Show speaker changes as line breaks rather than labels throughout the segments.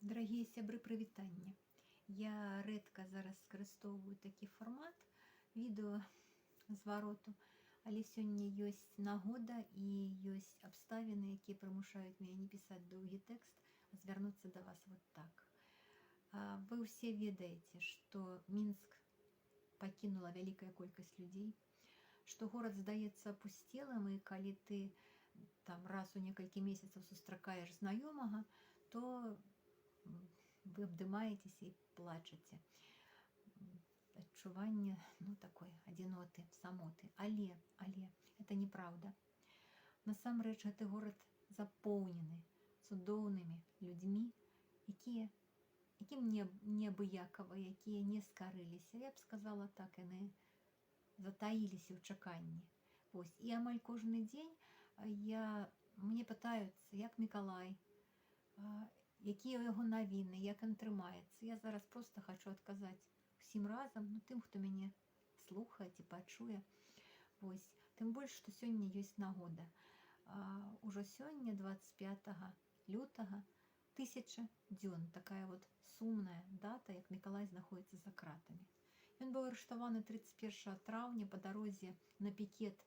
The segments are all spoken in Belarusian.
Дорогие сябры, прывітанне. Я рэдка зараз скарыстоўваю такі фармат відэо звароту, але сёння ёсць нагода і ёсць абставіны, якія прымушаюць мяне не пісаць доўгі тэкст, а звярнуцца да вас вот так. Вы ўсе ведаеце, што Мінск пакінула вялікая колькасць людзей, што горад здаецца апусцелым, і калі ты там раз у некалькі месяцаў сустракаеш знаёмага, то вы абдымаецеся і плачаце. Адчуванне, такой адзіноты, самоты. Але это неправда. Насамрэч, гэты горад запоўнены цудоўнымі людзьмі, якім неабыякава, якія не скарыліся. Я б сказала так, яны затаіліся ў чаканні. І амаль кожны дзень мне пытаюцца, як Мікалай, якія ў яго навіны, як ён трымаецца. Я зараз проста хачу адказаць усім разам, тым, хто мяне слухае ці пачуе. Тым больш, што сёння ёсць нагода. Ужо сёння, 25 лютага, 1000 дзён. Такая вот сумная дата, як Мікалай знаходзіцца за кратамі. Ён быў арыштаваны 31 траўня па дарозе на пікет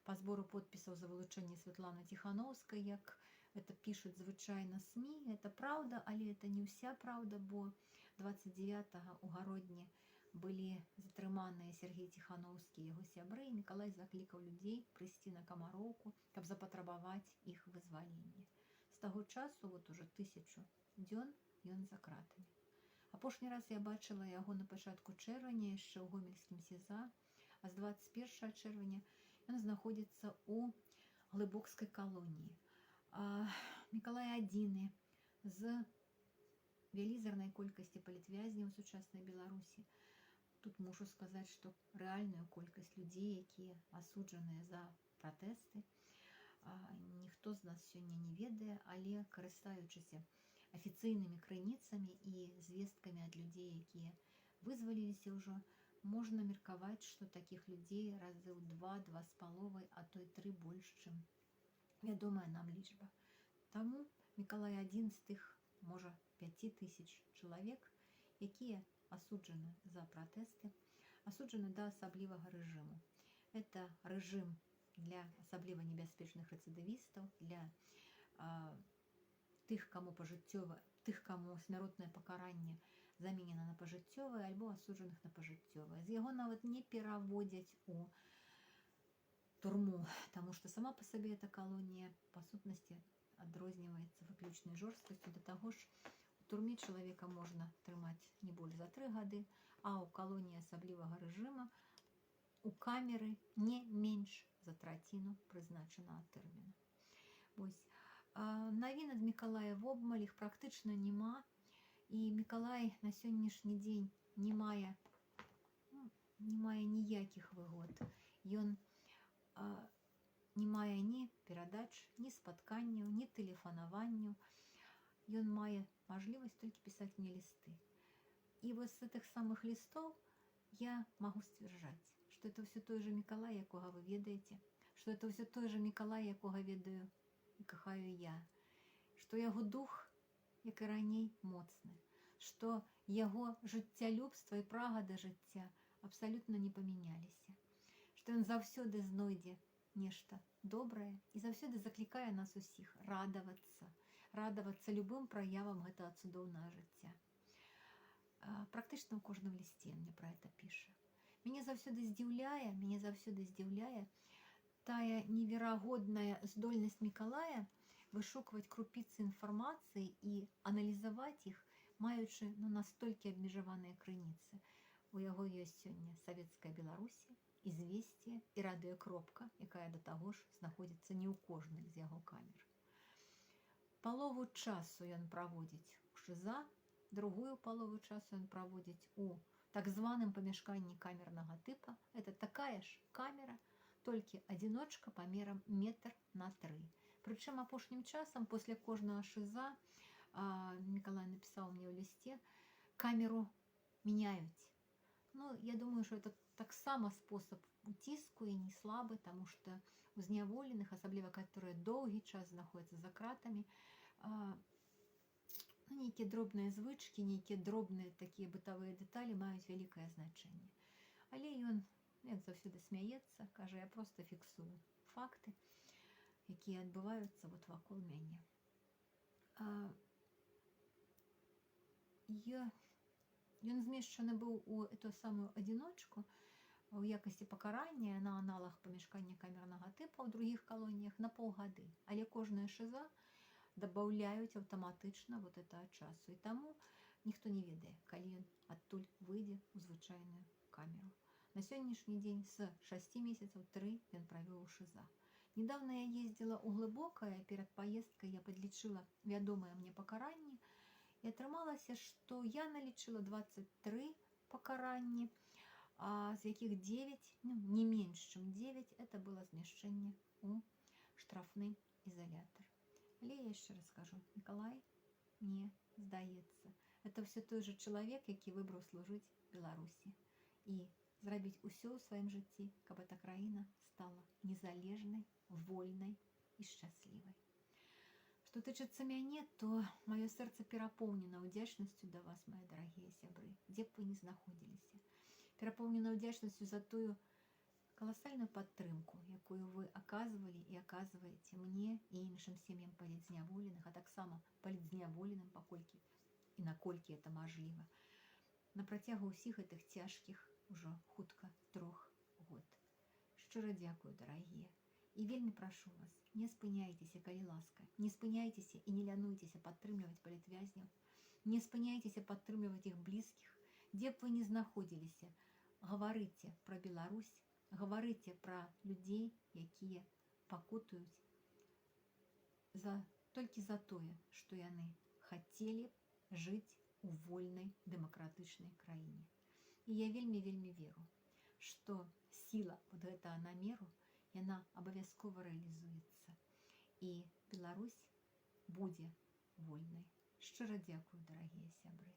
па збору подпісаў за вылучэнне Святланы Ціханаўскай, як это пишут звычайна СМИ. Это правда, але это не вся правда, бо 29-го у Гародні былі затрыманыя Сергей Ціханаўскі і яго сябры, і Мікалай заклікаў людзей прыйсці на Камароўку, каб запатрабаваць іх вызвалення. З таго часу, уже 1000 дзён ён за кратамі. Апошні раз я бачыла яго на пачатку чэрвеня, яшчэ ў гомельскім СІЗА, а з 21 чэрвеня ён знаходзіцца ў глыбокскай калоніі. Мікалай адзіны з вялізарнай колькасці палітвязняў сучаснай Беларусі. Тут мушу сказаць, што рэальную колькасць людзей, якія асуджаныя за пратэсты, ніхто з нас сёння не ведае, але карыстаючыся афіцыйнымі крыніцамі і звесткамі ад людзей, якія вызваліліся ўжо, можна меркаваць, што такіх людзей разы ў 2-2,5, а то і 3 больш, чым вядомая нам лічба. Таму Мікалай адзін з тых, можа, 5000 чалавек, якія асуджаны за пратэсты, асуджаны да асаблівага рэжыму. Это рэжым для асабліва небяспечных рэцыдывістаў, для тых, каму смяротнае пакаранне заменена на пажыццёвае альбо асуджаных на пажыццёвае. З яго нават не пераводзяць у турму, таму што сама па сабе эта калонія па сутнасці адрозніваецца выключнай жорсткасцю. Да таго ж, у турме чалавека можна трымаць не больш за 3 гады, а ў калоніі асаблівага рэжыма у камеры не менш за траціну прызначанага тэрміну. Навін ад Мікалая вобмаль, іх практычна няма, і Мікалай на сённяшні дзень не мае ніякіх выгод. Ён не мае ні перадач, ні спатканняў, ні тэлефанаванняў. Ён мае мажлівасць толькі пісаць мне лісты. І з гэтых самых лістоў я магу сцвярджаць, што это ўсё той же Мікалай, якога вы ведаеце, што это ўсё той же Мікалай, якога ведаю і кахаю я, што яго дух, як і раней, моцны, што яго жыццялюбства і прага да жыцця абсалютна не памяняліся, што ён заўсёды знойдзе нешта добрае і заўсёды заклікае нас усіх радавацца любым праявам гэтага цудоўнага жыцця. Практычна ў кожным лісце мне пра гэта піша. Мяне заўсёды здзіўляе тая неверагодная здольнасць Мікалая вышукваць крупіцы інфармацыі і аналізаваць іх, маючы настолькі абмежаваныя крыніцы. У яго ёсць сёння Савецкая Беларусі, Ізвесце і Радыёкропка, якая да таго ж знаходзіцца не ў кожнай з яго камер. Палову часу ён праводзіць у ШІЗА, другую палову часу ён праводзіць у так званым памяшканні камернага тыпа. Это такая ж камера, толькі адзіночка памерам 1 на 3. Прычым апошнім часам, пасля кожнага ШІЗА, Мікалай напісаў мне ў лісце, камеру мяняюць. Я думаю, что это таксама спосаб уціску і не слабы, таму што у зняволеных, асабліва, которые доўгі час знаходзяцца за кратамі, нейкія дробныя звычкі, нейкія дробныя такія бытавыя дэталі маюць вялікае значэнне. Але ён, як заўсёды, смяецца, кажа, я проста фіксую факты, якія адбываюцца вот вакол мяне. Ён змешчаны быў у эту самую адзіночку у якасці пакарання на аналах памяшкання камернага тыпа ў другіх калоніях на паўгады. Але кожная шыза дабаўляюць аўтаматычна вот это часу. І таму ніхто не ведае, калі ён адтуль выйдзе ў звычайную камеру. На сённяшні дзень з 6 месяцаў 3 ён правёў у шыза. Недавно я ездзіла ў Глыбокае, перад паездкай я падлічыла вядомыя мне пакаранні, і атрымалася, што я налічыла 23 пакаранні, з якіх 9, не менш, чым 9, это было змяшчэнне ў штрафны ізалятар. Але я яшчэ раз скажу, Мікалай не здаецца. Это все той же чалавек, які выбраў служыць Беларусі і зрабіць усё ў сваім жыцці, каб эта краіна стала незалежнай, вольнай і шчаслівай. Што тычыцца мяне, то маё сэрца перапоўнена ўдзячнасцю да вас, мае дарагія сябры, дзе б вы ні знаходзіліся. Перапоўнена ўдзячнасцю за тую каласальную падтрымку, якую вы аказвалі і аказваеце мне і іншым сем'ям палітзняволеных, а таксама палітзняволеным, паколькі і наколькі это мажліва, на працягу ўсіх гэтых цяжкіх ужо хутка 3 год. Шчыра дзякую, дарагія. І вельмі прашу вас, не спыняйцеся, калі ласка, не спыняйцеся і не лянуйцеся падтрымліваць палітвязняў, не спыняйцеся падтрымліваць іх блізкіх, дзе б вы ні знаходзіліся, гаварыце пра Беларусь, гаварыце пра людзей, якія пакутуюць толькі за тое, што яны хацелі жыць у вольнай дэмакратычнай краіне. І я вельмі веру, што сіла вот гэтага намеру, яна абавязкова рэалізуецца. І Беларусь будзе вольнай. Шчыра дзякую, дарагія сябры.